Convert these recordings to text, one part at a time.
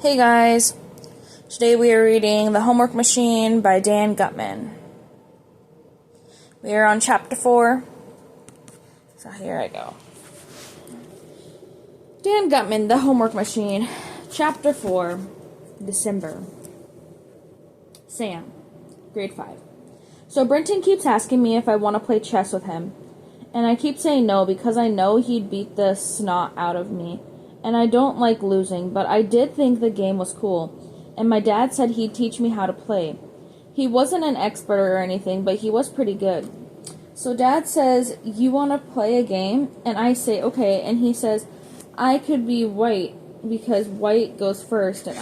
Hey guys, today we are reading The Homework Machine by Dan Gutman. We are on chapter 4, so here I go. Dan Gutman, The Homework Machine, chapter 4, December. Sam, grade 5. So Brenton keeps asking me if I want to play chess with him, and I keep saying no because I know he'd beat the snot out of me. And I don't like losing, but I did think the game was cool, and my dad said he'd teach me how to play. He wasn't an expert or anything, but he was pretty good. So Dad says, "You want to play a game?" And I say, "Okay," and he says, "I could be white, because white goes first, and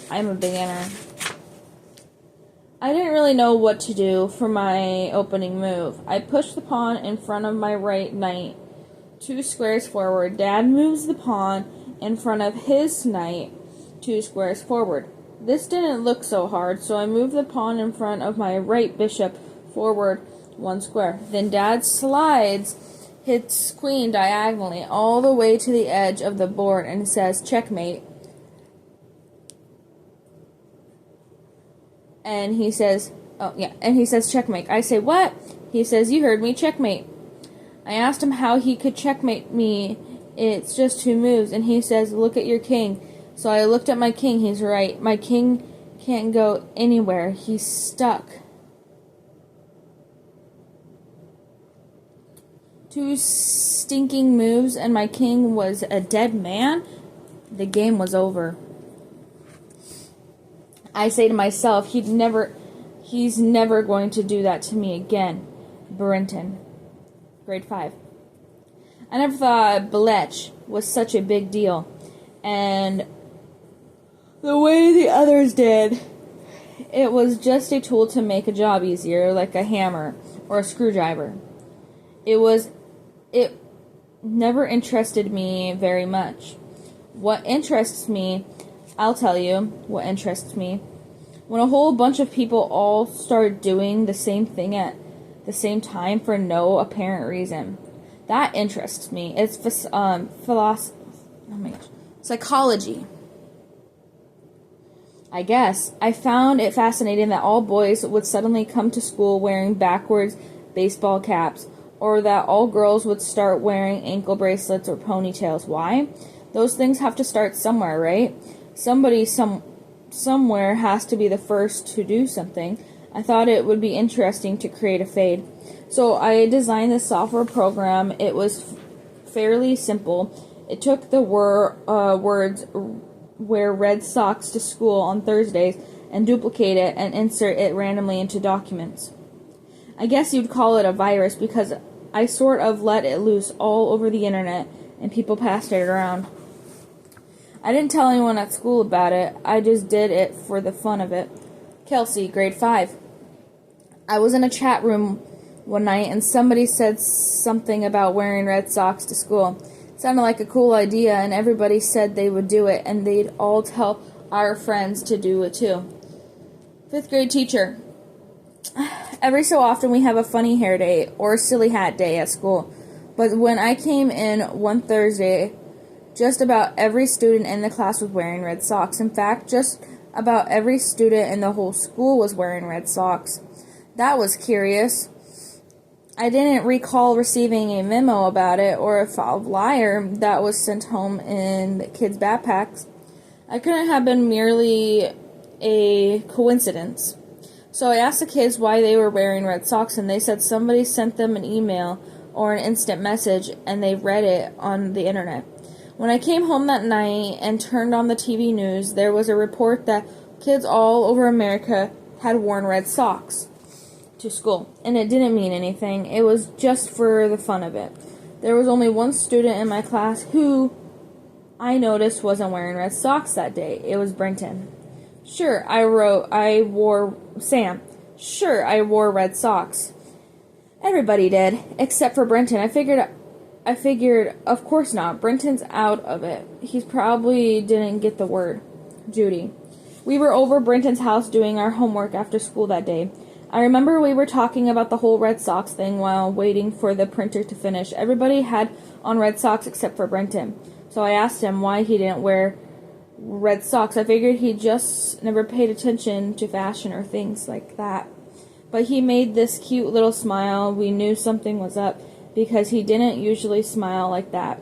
I'm a beginner." I didn't really know what to do for my opening move. I pushed the pawn in front of my right knight 2 squares forward. Dad moves the pawn in front of his knight 2 squares forward. This didn't look so hard, so I moved the pawn in front of my right bishop forward 1 square. Then Dad slides his queen diagonally all the way to the edge of the board and says, "Checkmate." And he says, "Checkmate." I say, "What?" He says, "You heard me, checkmate." I asked him how he could checkmate me. It's just 2 moves. And he says, "Look at your king." So I looked at my king. He's right. My king can't go anywhere. He's stuck. 2 stinking moves and my king was a dead man. The game was over. I say to myself, he's never going to do that to me again. Brenton, grade 5. I never thought Blech was such a big deal, and the way the others did, it was just a tool to make a job easier, like a hammer or a screwdriver. It never interested me very much. What interests me, I'll tell you what interests me. When a whole bunch of people all start doing the same thing at the same time for no apparent reason. That interests me. It's psychology. I guess. I found it fascinating that all boys would suddenly come to school wearing backwards baseball caps, or that all girls would start wearing ankle bracelets or ponytails. Why? Those things have to start somewhere, right? Somebody somewhere has to be the first to do something. I thought it would be interesting to create a fade. So I designed this software program. It was fairly simple. It took the words "wear red socks to school on Thursdays" and duplicate it and insert it randomly into documents. I guess you'd call it a virus because I sort of let it loose all over the internet and people passed it around. I didn't tell anyone at school about it. I just did it for the fun of it. Kelsey, grade 5. I was in a chat room one night and somebody said something about wearing red socks to school. It sounded like a cool idea and everybody said they would do it and they'd all tell our friends to do it too. 5th grade teacher. Every so often we have a funny hair day or a silly hat day at school. But when I came in one Thursday, just about every student in the class was wearing red socks. In fact, just about every student in the whole school was wearing red socks. That was curious. I didn't recall receiving a memo about it or a flyer that was sent home in the kids' backpacks. I couldn't have been merely a coincidence. So I asked the kids why they were wearing red socks, and they said somebody sent them an email or an instant message, and they read it on the internet. When I came home that night and turned on the TV news, there was a report that kids all over America had worn red socks to school, and it didn't mean anything. It was just for the fun of it. There was only one student in my class who I noticed wasn't wearing red socks that day. It was Brenton. Sure, I wore red socks. Everybody did, except for Brenton. I figured, of course not. Brenton's out of it. He probably didn't get the word. Judy. We were over Brenton's house doing our homework after school that day. I remember we were talking about the whole Red Sox thing while waiting for the printer to finish. Everybody had on red socks except for Brenton. So I asked him why he didn't wear red socks. I figured he just never paid attention to fashion or things like that. But he made this cute little smile. We knew something was up because he didn't usually smile like that.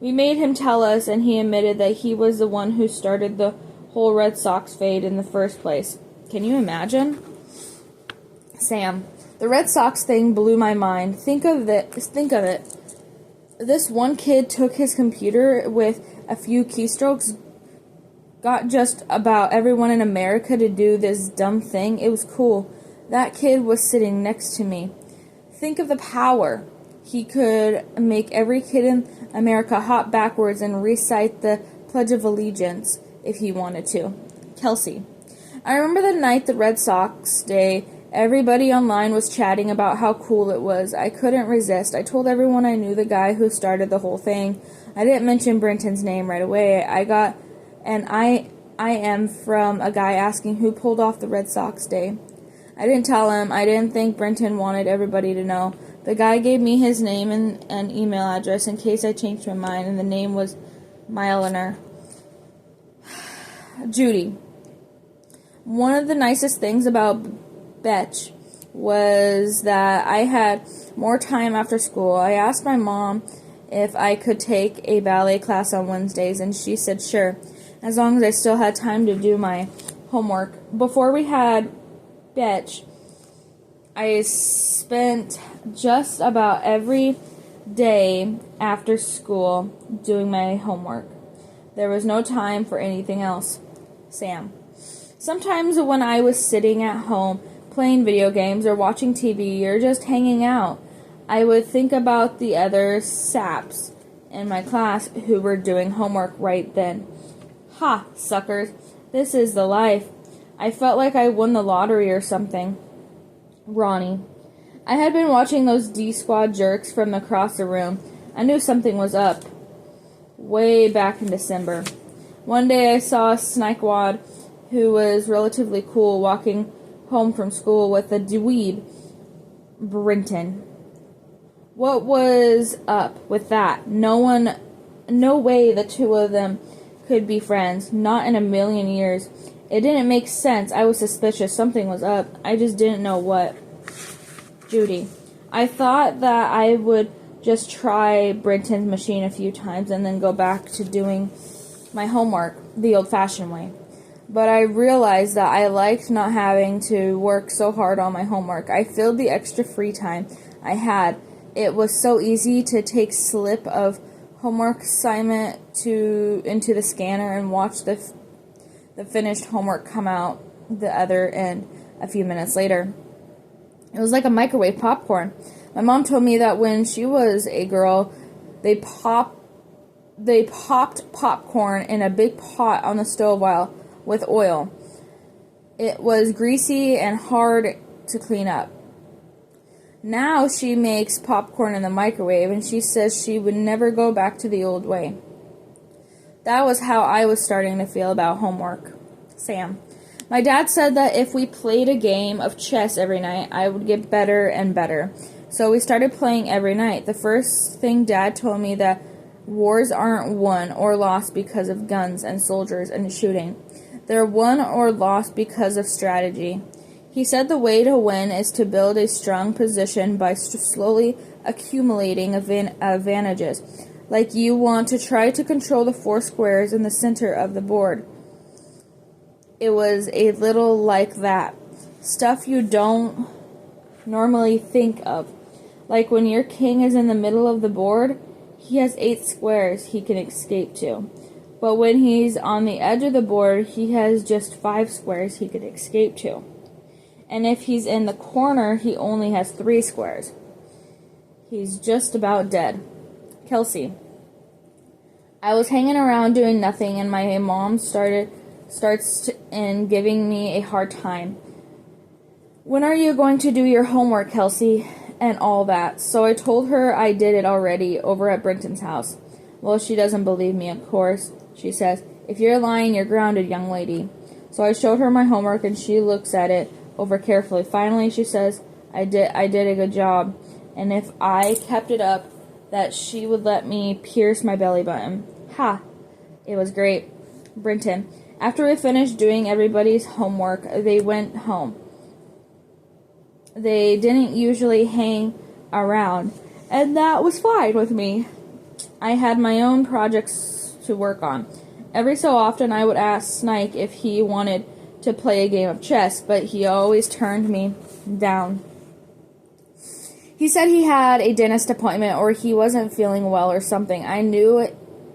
We made him tell us, and he admitted that he was the one who started the whole Red Sox fade in the first place. Can you imagine? Sam, the Red Sox thing blew my mind. Think of it. This one kid took his computer with a few keystrokes, got just about everyone in America to do this dumb thing. It was cool. That kid was sitting next to me. Think of the power. He could make every kid in America hop backwards and recite the Pledge of Allegiance if he wanted to. Kelsey, I remember the night the Red Sox Day, everybody online was chatting about how cool it was. I couldn't resist. I told everyone I knew the guy who started the whole thing. I didn't mention Brenton's name right away. I am from a guy asking who pulled off the Red Sox Day. I didn't tell him. I didn't think Brenton wanted everybody to know. The guy gave me his name and an email address in case I changed my mind, and the name was Myeliner. Judy. One of the nicest things about Betch was that I had more time after school. I asked my mom if I could take a ballet class on Wednesdays, and she said sure, as long as I still had time to do my homework. Before we had Betch, I spent just about every day after school doing my homework. There was no time for anything else. Sam. Sometimes when I was sitting at home playing video games or watching TV or just hanging out, I would think about the other saps in my class who were doing homework right then. Ha, suckers. This is the life. I felt like I won the lottery or something. Ronnie. I had been watching those D-Squad jerks from across the room. I knew something was up. Way back in December. One day I saw a Snykewad who was relatively cool walking home from school with a dweeb, Brenton. What was up with that? No way the two of them could be friends. Not in a million years. It didn't make sense. I was suspicious. Something was up. I just didn't know what. Judy. I thought that I would just try Brenton's machine a few times and then go back to doing my homework the old-fashioned way. But I realized that I liked not having to work so hard on my homework. I filled the extra free time I had. It was so easy to take slip of homework assignment into the scanner and watch the finished homework come out the other end a few minutes later. It was like a microwave popcorn. My mom told me that when she was a girl, they popped popcorn in a big pot on the stove with oil. It was greasy and hard to clean up. Now she makes popcorn in the microwave, and she says she would never go back to the old way. That was how I was starting to feel about homework. Sam. My dad said that if we played a game of chess every night, I would get better and better. So we started playing every night. The first thing Dad told me that wars aren't won or lost because of guns and soldiers and shooting. They're won or lost because of strategy. He said the way to win is to build a strong position by slowly accumulating advantages. Like you want to try to control the 4 squares in the center of the board. It was a little like that. Stuff you don't normally think of. Like when your king is in the middle of the board, he has 8 squares he can escape to. But when he's on the edge of the board, he has just 5 squares he could escape to. And if he's in the corner, he only has 3 squares. He's just about dead. Kelsey. I was hanging around doing nothing, and my mom starts giving me a hard time. When are you going to do your homework, Kelsey? And all that. So I told her I did it already over at Brenton's house. Well, she doesn't believe me, of course. She says, if you're lying, you're grounded, young lady. So I showed her my homework, and she looks at it over carefully. Finally, she says, I did a good job. And if I kept it up, that she would let me pierce my belly button. Ha! It was great. Brenton. After we finished doing everybody's homework, they went home. They didn't usually hang around, and that was fine with me. I had my own projects to work on. Every so often I would ask Snike if he wanted to play a game of chess, but he always turned me down. He said he had a dentist appointment or he wasn't feeling well or something. I knew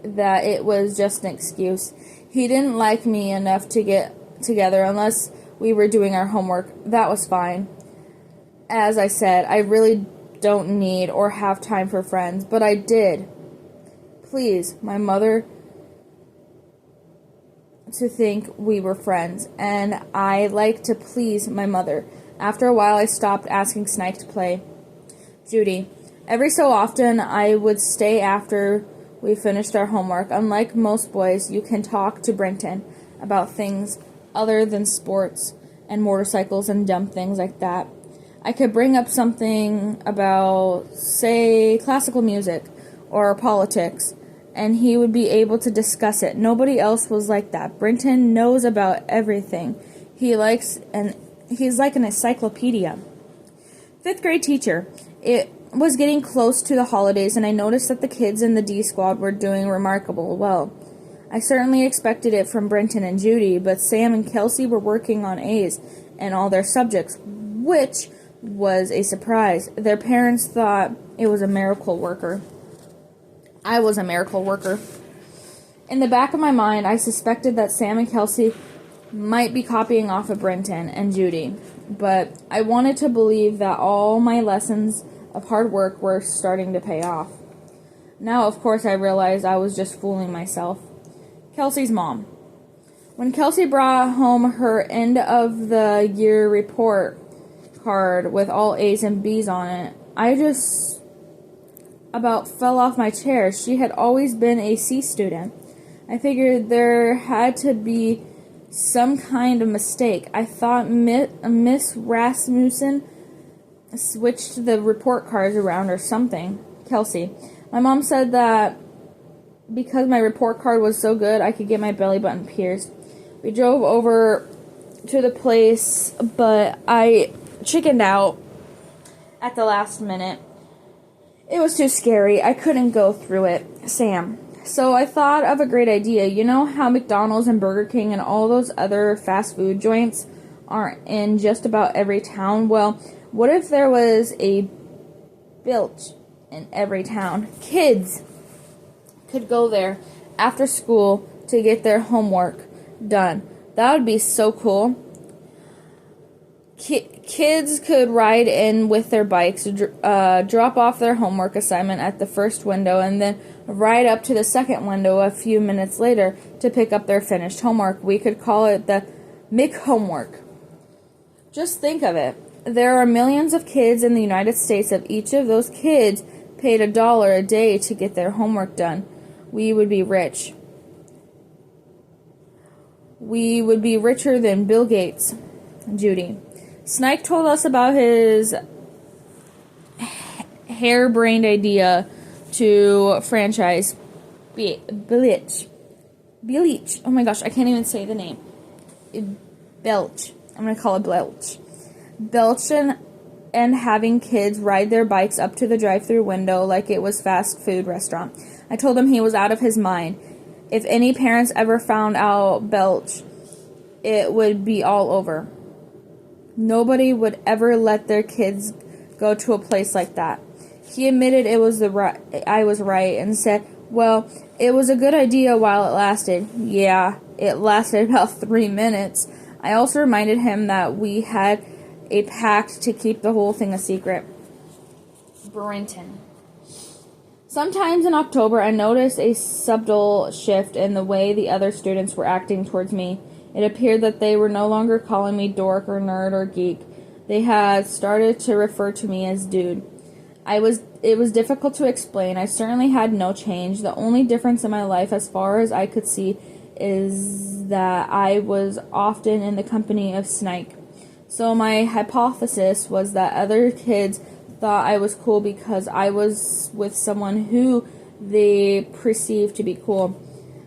that it was just an excuse. He didn't like me enough to get together unless we were doing our homework. That was fine. As I said, I really don't need or have time for friends, but I did. Please, my mother to think we were friends, and I like to please my mother. After a while, I stopped asking Snike to play. Judy. Every so often, I would stay after we finished our homework. Unlike most boys, you can talk to Brenton about things other than sports and motorcycles and dumb things like that. I could bring up something about, say, classical music or politics, and he would be able to discuss it. Nobody else was like that. Brenton knows about everything. He's like an encyclopedia. 5th grade teacher. It was getting close to the holidays, and I noticed that the kids in the D squad were doing remarkable well. I certainly expected it from Brenton and Judy, but Sam and Kelsey were working on A's in all their subjects, which was a surprise. Their parents thought it was a miracle worker. I was a miracle worker. In the back of my mind, I suspected that Sam and Kelsey might be copying off of Brenton and Judy, but I wanted to believe that all my lessons of hard work were starting to pay off. Now, of course, I realized I was just fooling myself. Kelsey's mom. When Kelsey brought home her end of the year report card with all A's and B's on it, I just about fell off my chair. She had always been a C student. I figured there had to be some kind of mistake. I thought Miss Rasmussen switched the report cards around or something. Kelsey. My mom said that because my report card was so good, I could get my belly button pierced. We drove over to the place, but I chickened out at the last minute. It was too scary. I couldn't go through it. Sam. So I thought of a great idea. You know how McDonald's and Burger King and all those other fast food joints are in just about every town? Well, what if there was a Biltch in every town? Kids could go there after school to get their homework done. That would be so cool. Kids could ride in with their bikes, drop off their homework assignment at the first window, and then ride up to the second window a few minutes later to pick up their finished homework. We could call it the Mick Homework. Just think of it. There are millions of kids in the United States. If each of those kids paid $1 a day to get their homework done, we would be rich. We would be richer than Bill Gates. Judy. Snike told us about his harebrained idea to franchise Bleach. Oh my gosh, I can't even say the name. Belch. I'm going to call it Belch. Belch and having kids ride their bikes up to the drive-thru window like it was fast food restaurant. I told him he was out of his mind. If any parents ever found out Belch, it would be all over. Nobody would ever let their kids go to a place like that. He admitted I was right and said, well, it was a good idea while it lasted. Yeah, it lasted about 3 minutes. I also reminded him that we had a pact to keep the whole thing a secret. Brenton. Sometimes in October, I noticed a subtle shift in the way the other students were acting towards me. It appeared that they were no longer calling me dork or nerd or geek. They had started to refer to me as dude. It was difficult to explain. I certainly had no change. The only difference in my life, as far as I could see, is that I was often in the company of Snike. So my hypothesis was that other kids thought I was cool because I was with someone who they perceived to be cool.